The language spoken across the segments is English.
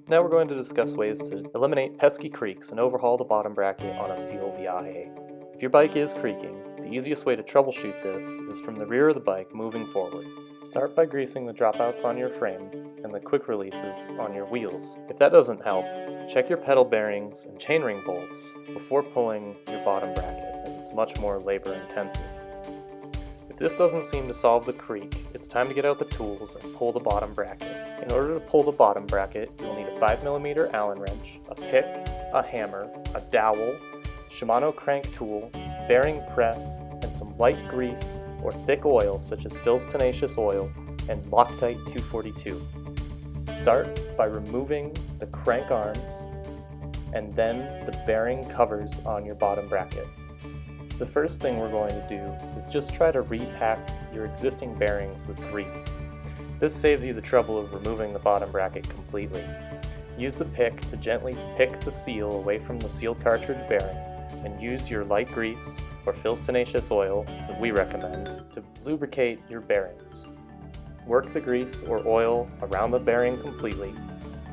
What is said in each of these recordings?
Now we're going to discuss ways to eliminate pesky creaks and overhaul the bottom bracket on a steel Viaje. If your bike is creaking, the easiest way to troubleshoot this is from the rear of the bike moving forward. Start by greasing the dropouts on your frame and the quick releases on your wheels. If that doesn't help, check your pedal bearings and chainring bolts before pulling your bottom bracket, as it's much more labor intensive. If this doesn't seem to solve the creak, it's time to get out the tools and pull the bottom bracket. In order to pull the bottom bracket, you'll need a 5mm Allen wrench, a pick, a hammer, a dowel, Shimano crank tool, bearing press, and some light grease or thick oil such as Phil's Tenacious Oil and Loctite 242. Start by removing the crank arms and then the bearing covers on your bottom bracket. The first thing we're going to do is just try to repack your existing bearings with grease. This saves you the trouble of removing the bottom bracket completely. Use the pick to gently pick the seal away from the sealed cartridge bearing, and use your light grease or Phil's Tenacious Oil that we recommend to lubricate your bearings. Work the grease or oil around the bearing completely,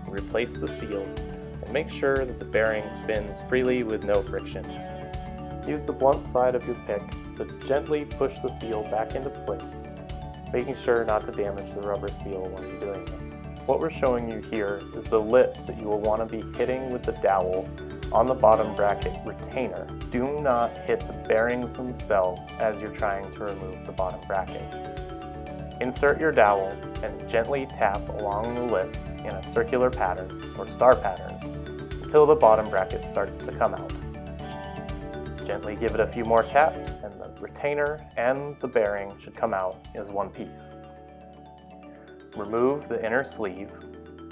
replace the seal, and make sure that the bearing spins freely with no friction. Use the blunt side of your pick to gently push the seal back into place, making sure not to damage the rubber seal when you're doing this. What we're showing you here is the lip that you will want to be hitting with the dowel on the bottom bracket retainer. Do not hit the bearings themselves as you're trying to remove the bottom bracket. Insert your dowel and gently tap along the lip in a circular pattern or star pattern until the bottom bracket starts to come out. Gently give it a few more taps and the retainer and the bearing should come out as one piece. Remove the inner sleeve,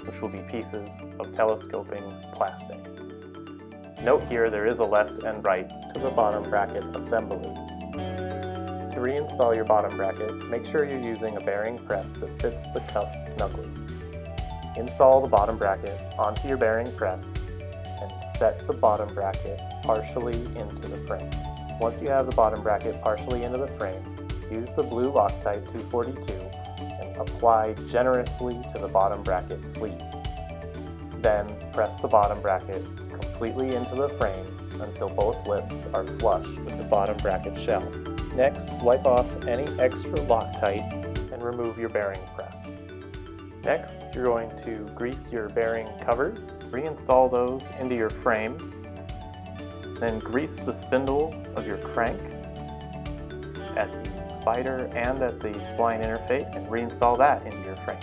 which will be pieces of telescoping plastic. Note here there is a left and right to the bottom bracket assembly. To reinstall your bottom bracket, make sure you're using a bearing press that fits the cups snugly. Install the bottom bracket onto your bearing press and set the bottom bracket partially into the frame. Once you have the bottom bracket partially into the frame, use the blue Loctite 242 and apply generously to the bottom bracket sleeve. Then press the bottom bracket completely into the frame until both lips are flush with the bottom bracket shell. Next, wipe off any extra Loctite and remove your bearing press. Next, you're going to grease your bearing covers, reinstall those into your frame, then grease the spindle of your crank at the spider and at the spline interface and reinstall that into your frame.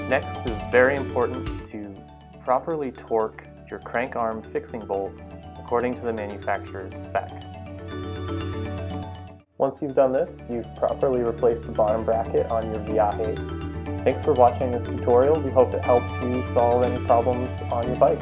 Next, it is very important to properly torque your crank arm fixing bolts according to the manufacturer's spec. Once you've done this, you've properly replaced the bottom bracket on your Viaje. Thanks for watching this tutorial. We hope it helps you solve any problems on your bike.